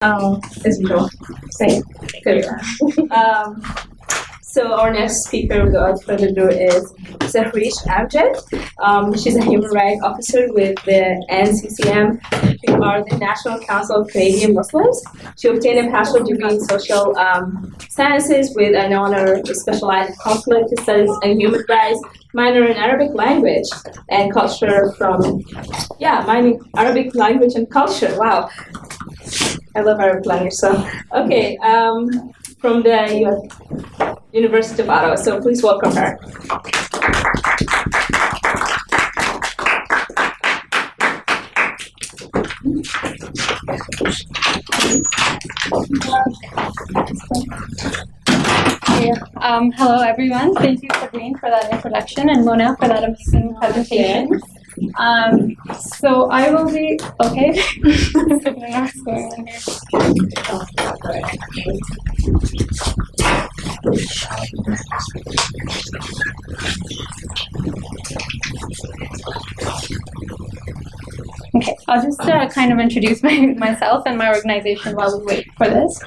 As usual. Same. Good. So our next speaker, without further ado, is Zahrish Amjad. She's a human rights officer with the NCCM, who are the National Council of Canadian Muslims. She obtained a bachelor's degree in social sciences with an honor specialized in conflict studies and human rights, minor in Arabic language and culture Arabic language and culture. Wow. I love Arabic language, so. Okay, from the University of Ottawa, so please welcome her. Hello, everyone. Thank you, Sabrine, for that introduction, and Mona for that amazing presentation. So I will be okay. What's going on here? Okay, I'll just kind of introduce myself and my organization while we wait for this.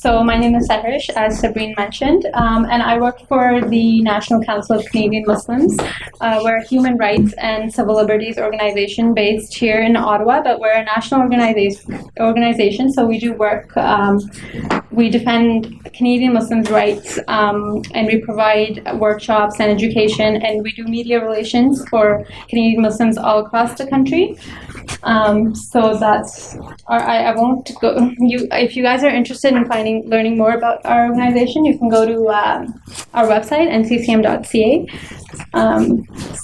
So my name is Zahrish, as Sabrine mentioned, and I work for the National Council of Canadian Muslims. We're a human rights and civil liberties organization based here in Ottawa, but we're a national organization, so we do work, we defend Canadian Muslims' rights, and we provide workshops and education, and we do media relations for Canadian Muslims all across the country. So that's I won't go. If you guys are interested in learning more about our organization, you can go to our website, nccm.ca.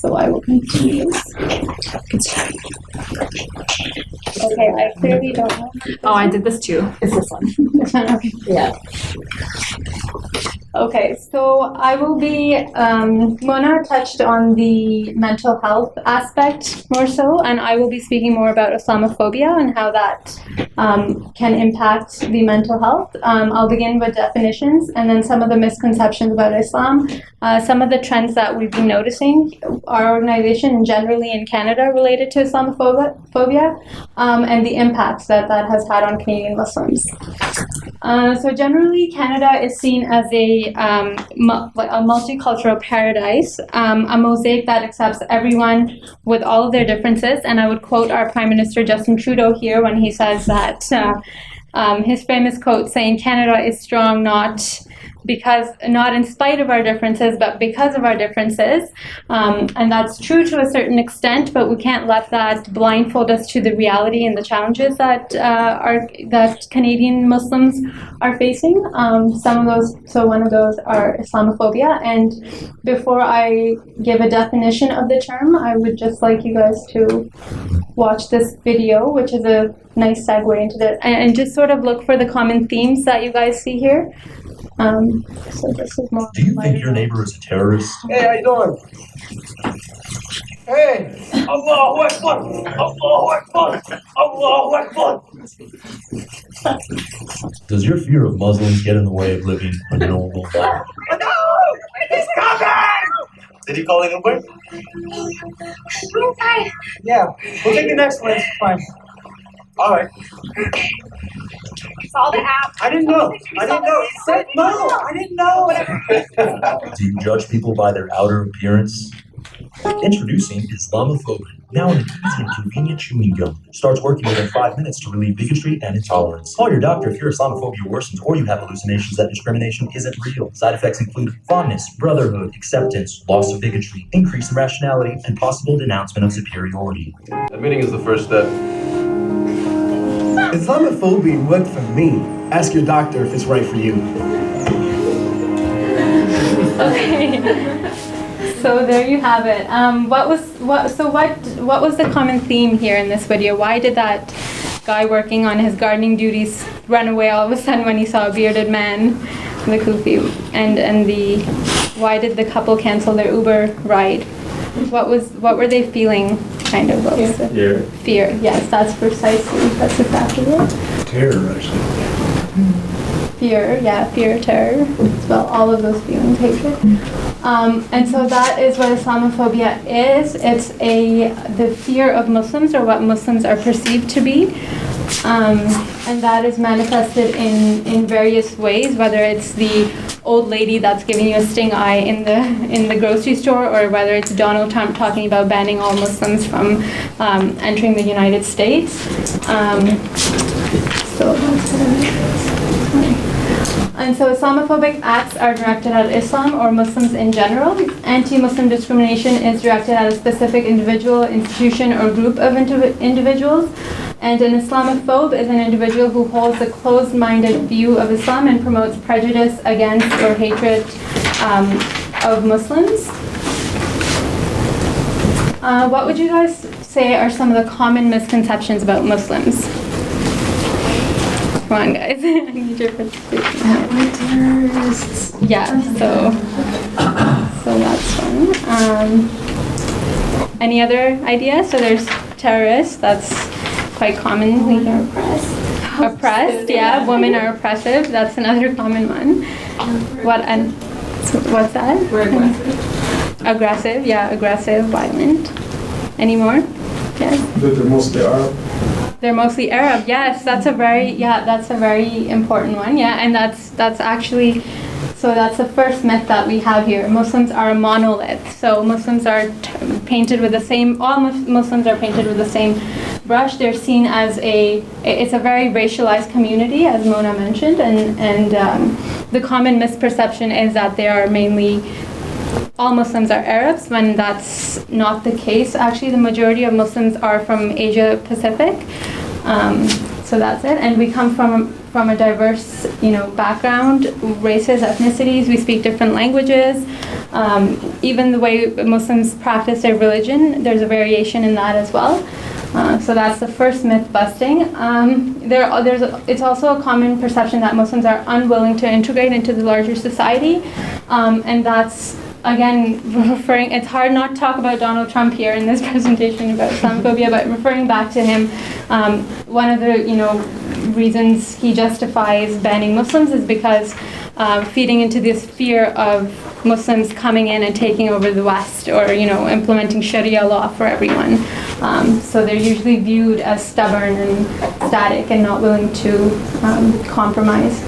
So I will continue. Okay, I clearly don't know. Oh, I did this too. It's this one. This one, okay. Yeah. Okay, so I will be, Mona touched on the mental health aspect more so, and I will be speaking more about Islamophobia and how that can impact the mental health. I'll begin with definitions and then some of the misconceptions about Islam, some of the trends that we've been noticing, our organization and generally in Canada related to Islamophobia, and the impacts that has had on Canadian Muslims. So generally, Canada is seen as a multicultural paradise, a mosaic that accepts everyone with all of their differences. And I would quote our Prime Minister Justin Trudeau here when he says that his famous quote saying, "Canada is strong not in spite of our differences, but because of our differences." And that's true to a certain extent, but we can't let that blindfold us to the reality and the challenges that Canadian Muslims are facing. One of those are Islamophobia. And before I give a definition of the term, I would just like you guys to watch this video, which is a nice segue into that, and just sort of look for the common themes that you guys see here. So this is more. Do you think your neighbor is a terrorist? Hey, how you doing? Hey! Allahu Akbar! Allahu Akbar! Allahu Akbar! Does your fear of Muslims get in the way of living a normal life? No! He's coming! Did he call it Uber? Yeah, we'll take the next one. It's fine. All right. Saw the app. I didn't know. He said no. I didn't know. Do you judge people by their outer appearance? Introducing Islamophobia, now an easy and convenient chewing gum. Starts working within 5 minutes to relieve bigotry and intolerance. Call your doctor if your Islamophobia worsens or you have hallucinations that discrimination isn't real. Side effects include fondness, brotherhood, acceptance, loss of bigotry, increase in rationality, and possible denouncement of superiority. Admitting is the first step. Islamophobia worked for me. Ask your doctor if it's right for you. Okay. So there you have it. What was the common theme here in this video? Why did that guy working on his gardening duties run away all of a sudden when he saw a bearded man, the kufi, why did the couple cancel their Uber ride? What were they feeling? Kind of what was it? Fear. Yes, that's exactly it. Terror, actually. Fear, terror, well, all of those feelings, hatred. And so that is what Islamophobia is. It's the fear of Muslims, or what Muslims are perceived to be. And that is manifested in various ways, whether it's the old lady that's giving you a sting eye in the grocery store, or whether it's Donald Trump talking about banning all Muslims from entering the United States. And so Islamophobic acts are directed at Islam or Muslims in general. Anti-Muslim discrimination is directed at a specific individual, institution, or group of individuals. And an Islamophobe is an individual who holds a closed-minded view of Islam and promotes prejudice against or hatred of Muslims. What would you guys say are some of the common misconceptions about Muslims? Come on, guys. I need your participation. Terrorists. Yeah, so that's one. Any other ideas? So there's terrorists. That's quite commonly oppressed. Yeah, women are oppressive. That's another common one. What's that? We're aggressive. Aggressive. Yeah, aggressive, violent. Any more? Yes. That they're mostly Arab. They're mostly Arab. Yes, that's a very important one. Yeah, and that's actually, so that's the first myth that we have here. Muslims are a monolith. So Muslims are painted with the same. All Muslims are painted with the same brush. They're seen as it's a very racialized community, as Mona mentioned, and the common misperception is that they are mainly. All Muslims are Arabs, when that's not the case. Actually, the majority of Muslims are from Asia Pacific. So that's it. And we come from a diverse, background, races, ethnicities. We speak different languages. Even the way Muslims practice their religion, there's a variation in that as well. So that's the first myth busting. It's also a common perception that Muslims are unwilling to integrate into the larger society, and that's, again, it's hard not to talk about Donald Trump here in this presentation about Islamophobia, but referring back to him, one of the, reasons he justifies banning Muslims is because feeding into this fear of Muslims coming in and taking over the West, or, implementing Sharia law for everyone. So they're usually viewed as stubborn and static and not willing to compromise.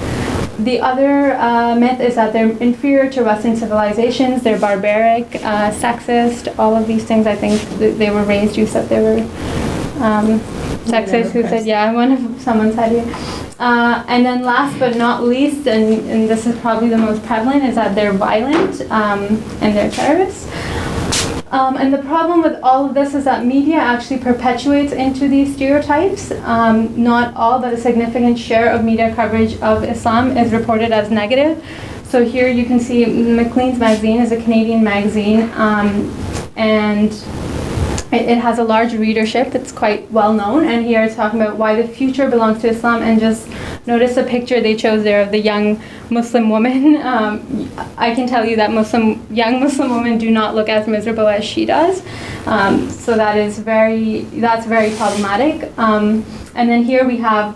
The other myth is that they're inferior to Western civilizations, they're barbaric, sexist, all of these things. I think they were raised, you said they were sexist, who said, yeah, someone said here. And then last but not least, and this is probably the most prevalent, is that they're violent and they're terrorists. And the problem with all of this is that media actually perpetuates into these stereotypes. Not all, but a significant share of media coverage of Islam is reported as negative. So here you can see Maclean's magazine is a Canadian magazine, and it has a large readership. It's quite well known, and here it's talking about why the future belongs to Islam. And just notice the picture they chose there of the young Muslim woman. I can tell you that young Muslim women do not look as miserable as she does. So that's very problematic. And then here we have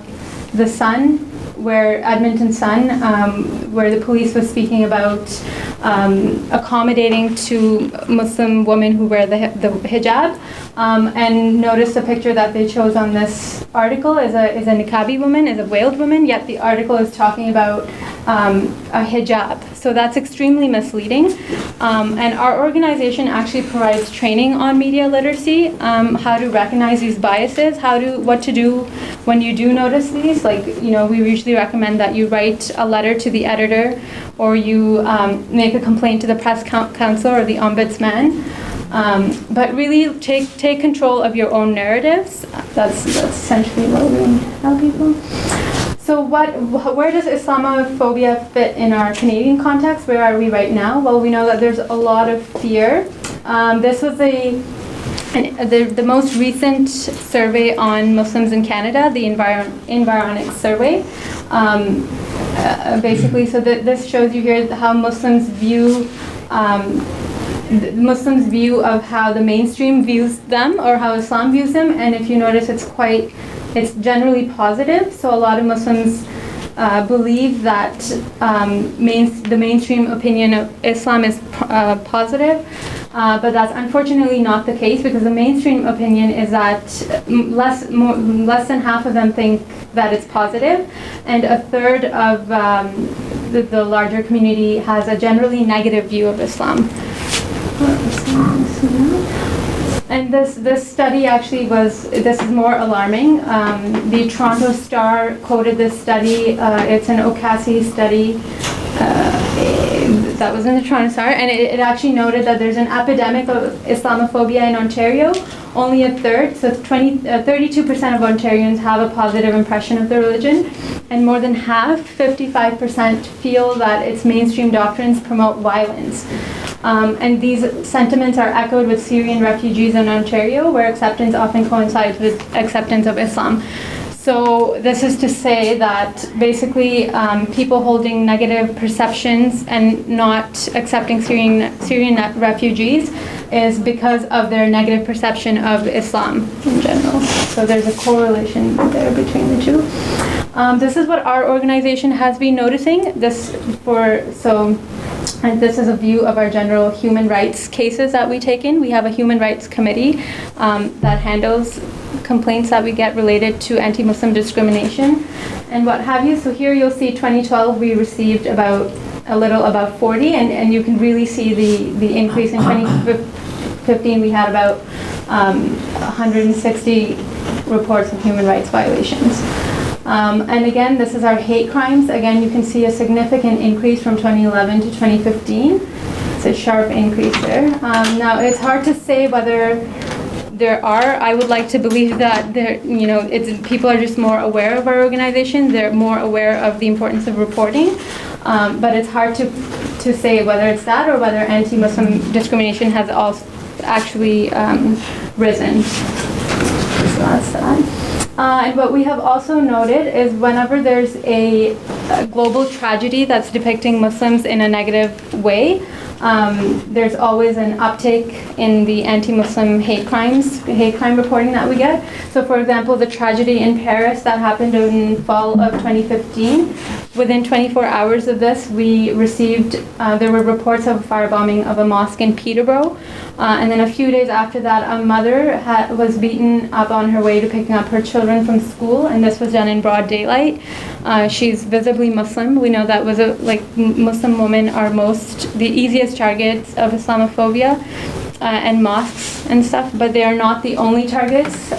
the Sun, Edmonton Sun, where the police was speaking about accommodating to Muslim women who wear the hijab. And notice the picture that they chose on this article is a niqabi woman, is a veiled woman, yet the article is talking about a hijab. So that's extremely misleading. And our organization actually provides training on media literacy, how to recognize these biases, what to do when you do notice these. Like, we usually recommend that you write a letter to the editor, or you make a complaint to the press council or the ombudsman. But really take control of your own narratives. That's essentially what we tell people. So where does Islamophobia fit in our Canadian context? Where are we right now? Well, we know that there's a lot of fear. This was the most recent survey on Muslims in Canada, the Environics survey. Basically, so this shows you here how Muslims view of how the mainstream views them, or how Islam views them. And if you notice, it's generally positive. So a lot of Muslims believe that the mainstream opinion of Islam is positive. But that's unfortunately not the case, because the mainstream opinion is that less than half of them think that it's positive, and a third of the larger community has a generally negative view of Islam. And this study actually this is more alarming. The Toronto Star quoted this study. It's an Ocasio study. That was in the Toronto Star, and it actually noted that there's an epidemic of Islamophobia in Ontario. Only a third, so 32% of Ontarians have a positive impression of the religion, and more than half, 55%, feel that its mainstream doctrines promote violence. And these sentiments are echoed with Syrian refugees in Ontario, where acceptance often coincides with acceptance of Islam. So this is to say that basically people holding negative perceptions and not accepting Syrian refugees is because of their negative perception of Islam in general. So there's a correlation there between the two. This is what our organization has been noticing. And this is a view of our general human rights cases that we take in. We have a human rights committee that handles complaints that we get related to anti-Muslim discrimination and what have you. So here you'll see 2012 we received about 40, and you can really see the increase. In 2015 we had about 160 reports of human rights violations. And again, this is our hate crimes. Again, you can see a significant increase from 2011 to 2015. It's a sharp increase there. Now, it's hard to say whether there are. I would like to believe that people are just more aware of our organization. They're more aware of the importance of reporting. But it's hard to say whether it's that or whether anti-Muslim discrimination has also actually risen. So that's that. And what we have also noted is whenever there's a global tragedy that's depicting Muslims in a negative way, there's always an uptake in the anti-Muslim hate crime reporting that we get. So for example, the tragedy in Paris that happened in fall of 2015, within 24 hours of this, we received, there were reports of firebombing of a mosque in Peterborough. And then a few days after that, a mother was beaten up on her way to picking up her children from school, and this was done in broad daylight. She's visibly Muslim. We know that Muslim women are the easiest targets of Islamophobia and mosques and stuff, but they are not the only targets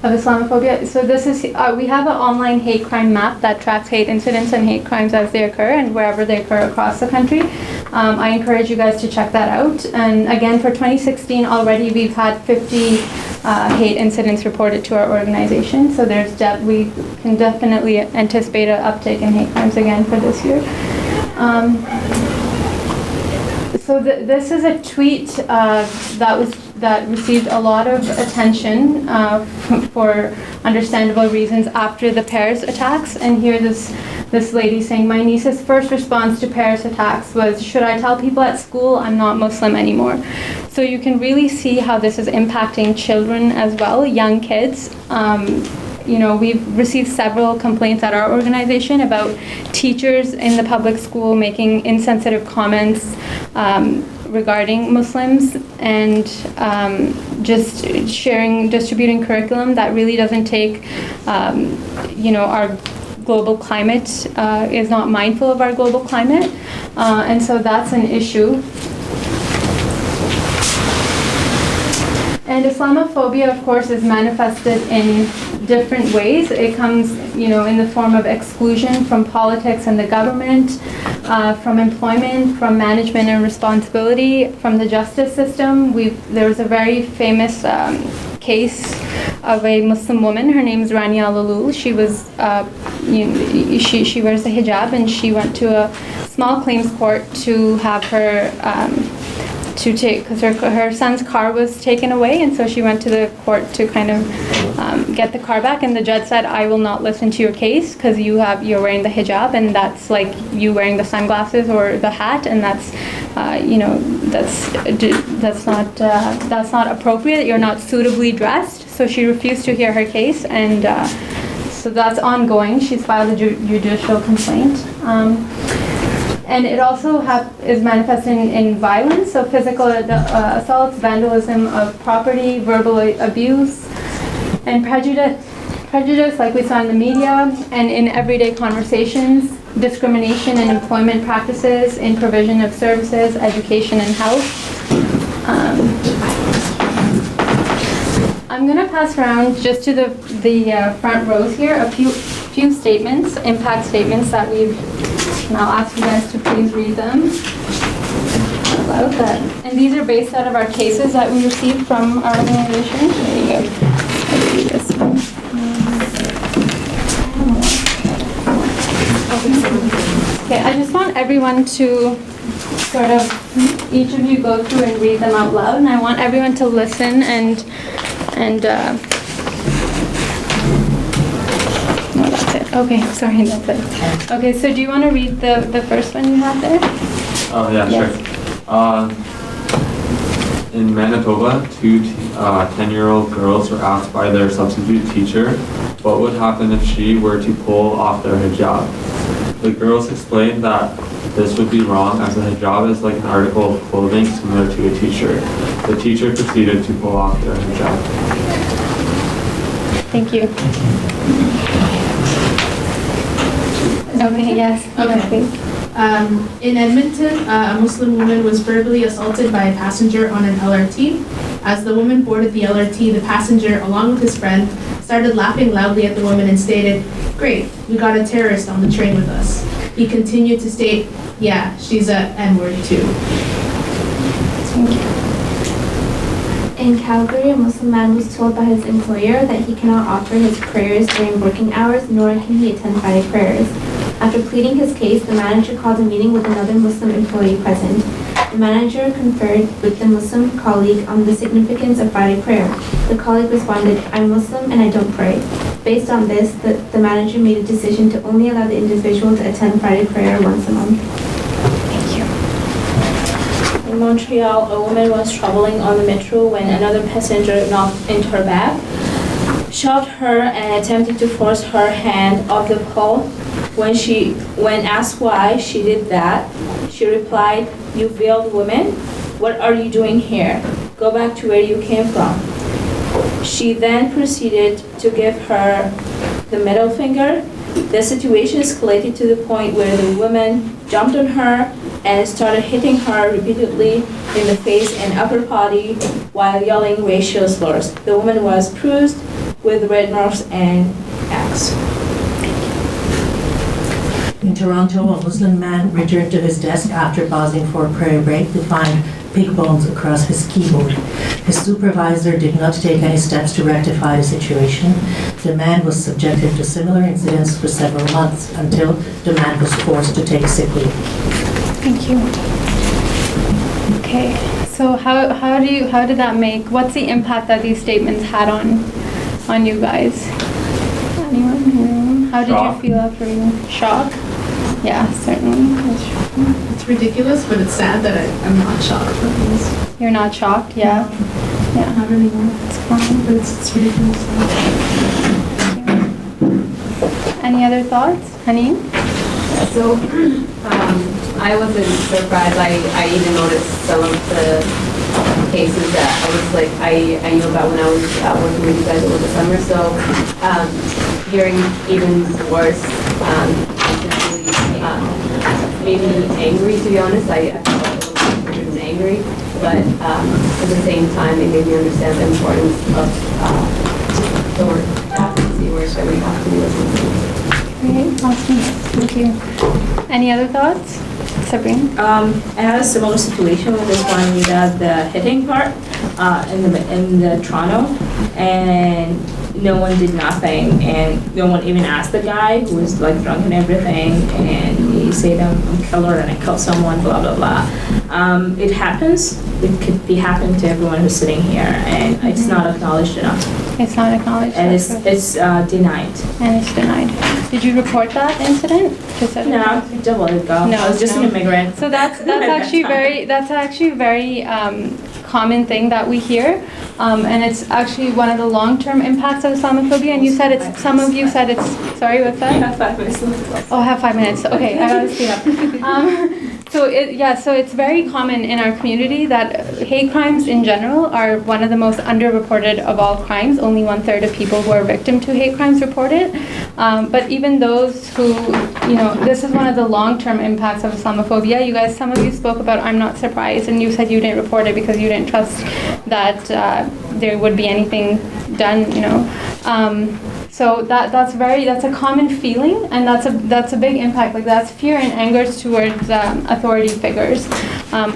of Islamophobia. So this is, we have an online hate crime map that tracks hate incidents and hate crimes as they occur and wherever they occur across the country. I encourage you guys to check that out. And again, for 2016 already, we've had 50 hate incidents reported to our organization. So we can definitely anticipate an uptick in hate crimes again for this year. So this is a tweet that received a lot of attention for understandable reasons after the Paris attacks. And here this lady saying, "My niece's first response to Paris attacks was, 'Should I tell people at school I'm not Muslim anymore?'" So you can really see how this is impacting children as well, young kids. We've received several complaints at our organization about teachers in the public school making insensitive comments regarding Muslims and just distributing curriculum that really doesn't take, our global climate, is not mindful of our global climate. And so that's an issue. And Islamophobia, of course, is manifested in different ways. It comes, in the form of exclusion from politics and the government, from employment, from management and responsibility, from the justice system. There was a very famous case of a Muslim woman. Her name is Rania Lalul. She was, she wears the hijab, and she went to a small claims court to have her because her son's car was taken away, and so she went to the court to kind of get the car back, and the judge said, "I will not listen to your case because you're wearing the hijab, and that's like you wearing the sunglasses or the hat, and that's that's not appropriate. You're not suitably dressed." So she refused to hear her case, and so that's ongoing. She's filed a judicial complaint. And it also is manifested in violence, so physical assaults, vandalism of property, verbal abuse, and prejudice like we saw in the media, and in everyday conversations, discrimination in employment practices, in provision of services, education, and health. I'm going to pass around just to the front rows here a few statements, impact statements that and I'll ask you guys to please read them. About that. And these are based out of our cases that we received from our organization. There you go. I'll do this one. Okay, I just want everyone to sort of, each of you go through and read them out loud, and I want everyone to listen and no, that's it. Okay, sorry, that's it. Okay, so do you want to read the first one you have there? Oh, yeah, Yes. sure. In Manitoba, two 10-year-old girls were asked by their substitute teacher what would happen if she were to pull off their hijab. The girls explained that this would be wrong, as a hijab is like an article of clothing similar to a t-shirt. The teacher proceeded to pull off their hijab. Thank you. Okay, yes. Okay, please. In Edmonton, a Muslim woman was verbally assaulted by a passenger on an LRT. As the woman boarded the LRT, the passenger, along with his friend, started laughing loudly at the woman and stated, "Great, we got a terrorist on the train with us." He continued to state, "Yeah, she's a N-word too." Thank you. In Calgary, a Muslim man was told by his employer that he cannot offer his prayers during working hours, nor can he attend Friday prayers. After pleading his case, the manager called a meeting with another Muslim employee present. The manager conferred with the Muslim colleague on the significance of Friday prayer. The colleague responded, "I'm Muslim and I don't pray." Based on this, the manager made a decision to only allow the individual to attend Friday prayer once a month. In Montreal, a woman was traveling on the metro when another passenger knocked into her bag, shoved her, and attempted to force her hand off the pole. When asked why she did that, she replied, "You veiled woman, what are you doing here? Go back to where you came from." She then proceeded to give her the middle finger. The situation escalated to the point where the woman jumped on her and started hitting her repeatedly in the face and upper body while yelling racial slurs. The woman was bruised with red marks and X. In Toronto, a Muslim man returned to his desk after pausing for a prayer break to find pig bones across his keyboard. His supervisor did not take any steps to rectify the situation. The man was subjected to similar incidents for several months until the man was forced to take sick leave. Thank you. Okay, so how did that make? What's the impact that these statements had on you guys? Anyone? How did Shock. you feel after you? Shock. Yeah, certainly. It's ridiculous, but it's sad that I'm not shocked by this. You're not shocked, yeah. Yeah. Not really, no. It's fine. But it's ridiculous. Any other thoughts, Haneen? So, I wasn't surprised. I even noticed some of the cases that I was like, I knew about when I was working with you guys over the summer. So, hearing even worse, made me angry, to be honest. I felt a little frustrated and angry, but at the same time, it made me understand the importance of the work, advocacy work that we have to do as Muslims. Great, awesome. Thank you. Any other thoughts? Sabrina? I had a similar situation with this one without the hitting part in the Toronto, and no one did nothing, and no one even asked the guy who was like drunk and everything, and he said, I'm a killer and I killed someone, blah blah blah. It happens. It could be happening to everyone who's sitting here, and it's not acknowledged enough. It's not acknowledged. And it's denied. And it's denied. Did you report that incident? No, don't let it go. No, I was just an immigrant. So that's actually very common thing that we hear, and it's actually one of the long-term impacts of Islamophobia. And you said it's, some of you said it's, sorry, what's that? I have 5 minutes left. Oh, I have 5 minutes. Okay, I gotta speed up. So it's very common in our community that hate crimes in general are one of the most underreported of all crimes. Only 1/3 of people who are victim to hate crimes report it. But even those who, this is one of the long-term impacts of Islamophobia. You guys, some of you spoke about I'm not surprised, and you said you didn't report it because you didn't trust that there would be anything done, So that's a common feeling, and that's a big impact. Like, that's fear and anger towards authority figures,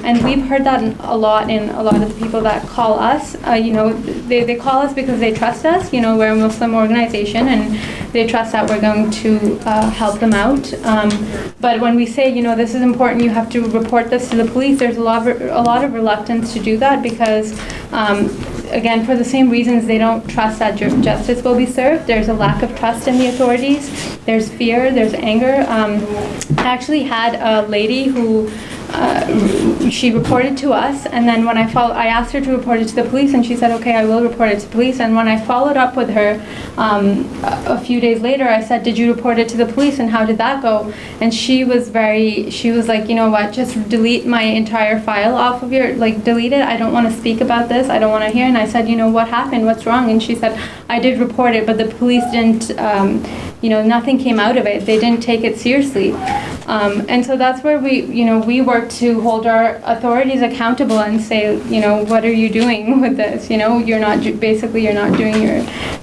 and we've heard that a lot in a lot of the people that call us. They call us because they trust us. We're a Muslim organization, and they trust that we're going to help them out. But when we say, this is important, you have to report this to the police, there's a lot of reluctance to do that because. Again, for the same reasons, they don't trust that justice will be served. There's a lack of trust in the authorities. There's fear. There's anger. I actually had a lady who she reported to us, and then when I asked her to report it to the police, and she said, okay, I will report it to police. And when I followed up with her a few days later, I said, did you report it to the police, and how did that go? And she was like, you know what, just delete my entire file off of delete it. I don't want to speak about this. I don't want to hear. And I said, what happened? What's wrong? And she said, I did report it, but the police didn't, nothing came out of it. They didn't take it seriously. And so that's where we work to hold our authorities accountable and say, what are you doing with this? You're not doing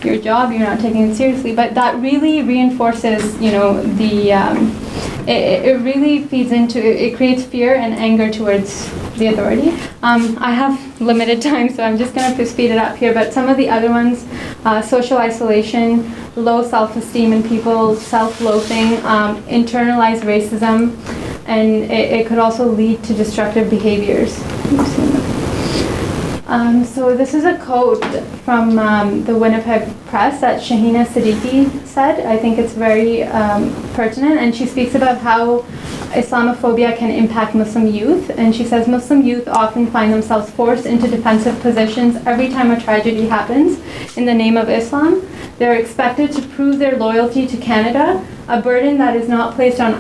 your job. You're not taking it seriously. But that really reinforces, it really feeds into, it creates fear and anger towards the authority. I have limited time, so I'm just going to speed it up here. But some of the other ones, social isolation, low self-esteem in people, self-loathing, internalized racism, and it could also lead to destructive behaviors. So this is a quote from the Winnipeg Press that Shahina Siddiqui said. I think it's very pertinent, and she speaks about how Islamophobia can impact Muslim youth. And she says Muslim youth often find themselves forced into defensive positions every time a tragedy happens in the name of Islam. They're expected to prove their loyalty to Canada, a burden that is not placed on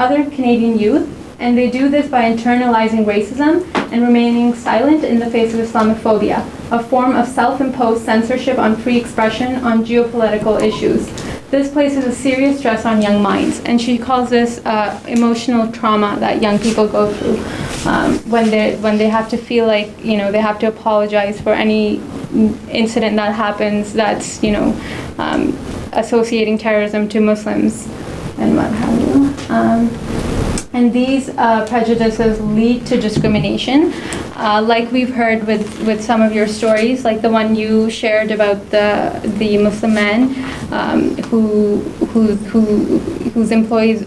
other Canadian youth. And they do this by internalizing racism and remaining silent in the face of Islamophobia, a form of self-imposed censorship on free expression on geopolitical issues. This places a serious stress on young minds, and she calls this emotional trauma that young people go through when they have to feel like they have to apologize for any incident that happens that's associating terrorism to Muslims and what have you. And these prejudices lead to discrimination, like we've heard with some of your stories, like the one you shared about the Muslim man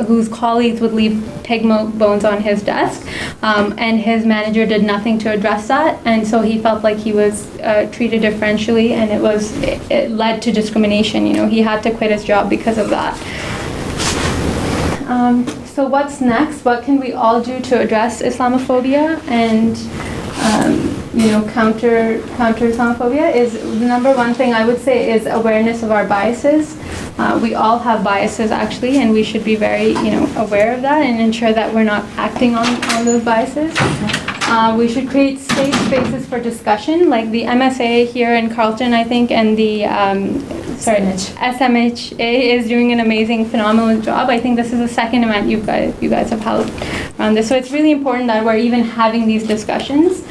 whose colleagues would leave pig bones on his desk, and his manager did nothing to address that, and so he felt like he was treated differentially, and it led to discrimination. He had to quit his job because of that. So what's next? What can we all do to address Islamophobia and counter Islamophobia? Is the number one thing I would say is awareness of our biases. We all have biases actually, and we should be very aware of that and ensure that we're not acting on those biases. We should create safe spaces for discussion, like the MSA here in Carleton, I think, and the SMHA is doing an amazing, phenomenal job. I think this is the second event you guys have held around this. So it's really important that we're even having these discussions.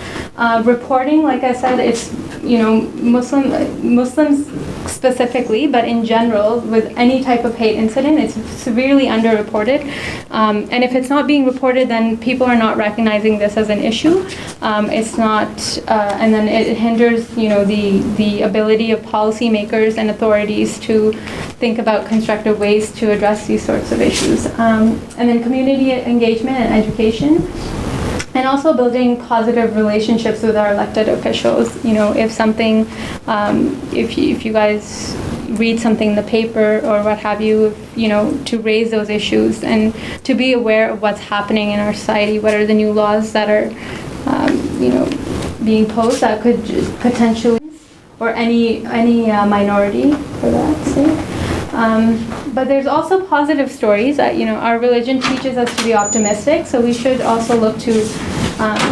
Reporting, like I said, it's Muslims specifically, but in general, with any type of hate incident, it's severely underreported. And if it's not being reported, then people are not recognizing this as an issue. It's not, and then it hinders, the ability of policymakers and authorities to think about constructive ways to address these sorts of issues. And then community engagement and education. And also building positive relationships with our elected officials. If something, if you guys read something in the paper or what have you, to raise those issues and to be aware of what's happening in our society. What are the new laws that are, being posed that could potentially, or any minority for that sake. But there's also positive stories that, our religion teaches us to be optimistic, so we should also look to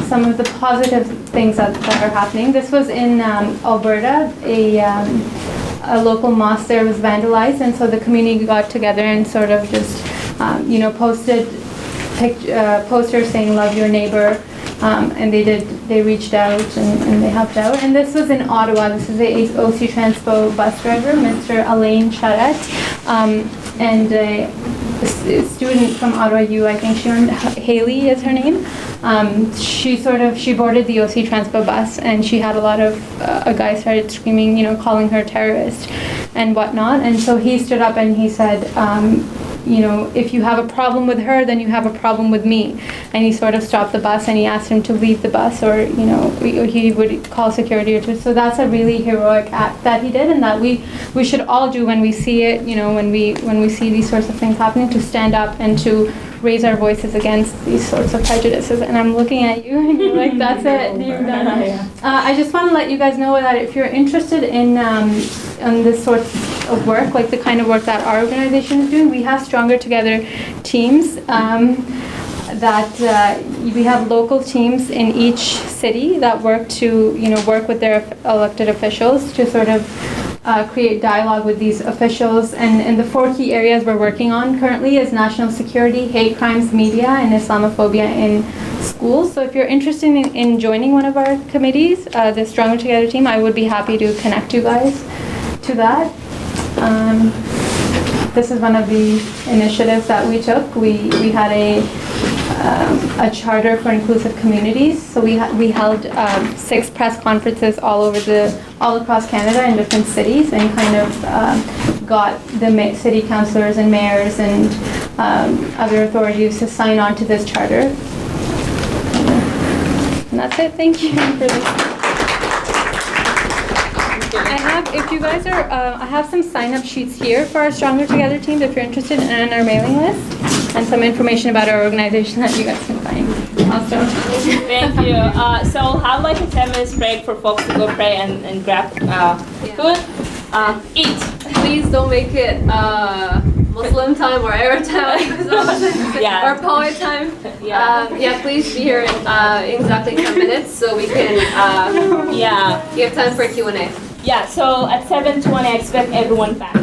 some of the positive things that are happening. This was in Alberta. A local mosque there was vandalized, and so the community got together and sort of just, posted posters saying "Love your neighbor," and they reached out and they helped out. And this was in Ottawa. This is the OC Transpo bus driver, Mr. Alain Charette, and a student from Ottawa U, I think Haley is her name. She boarded the OC Transpo bus, and she had a guy started screaming, calling her terrorist and whatnot. And so he stood up and he said, if you have a problem with her, then you have a problem with me. And he sort of stopped the bus and he asked him to leave the bus, or he would call security or two. So that's a really heroic act that he did, and that we should all do when we see it. When we see these sorts of things happening, to stand up and to raise our voices against these sorts of prejudices. And I'm looking at you and you're like, that's it, you've done it. I just want to let you guys know that if you're interested in this sort of work, like the kind of work that our organization is doing, we have Stronger Together teams. We have local teams in each city that work with their elected officials to sort of create dialogue with these officials. And the 4 key areas we're working on currently is national security, hate crimes, media, and Islamophobia in schools. So if you're interested in joining one of our committees, the Stronger Together team, I would be happy to connect you guys to that. This is one of the initiatives that we took. We had a charter for inclusive communities. So we held 6 press conferences all across Canada in different cities, and kind of got the city councillors and mayors and other authorities to sign on to this charter. And that's it. Thank you for this. I have some sign-up sheets here for our Stronger Together teams if you're interested in our mailing list, and some information about our organization that you guys can find. Also. Thank you. So we'll have like a 10-minute break for folks to go pray and grab food. Eat. Please don't make it Muslim time or Arab time or poet time. Please be here in exactly 10 minutes so we can give time for Q&A. Yeah, so at 7:20 I expect everyone back.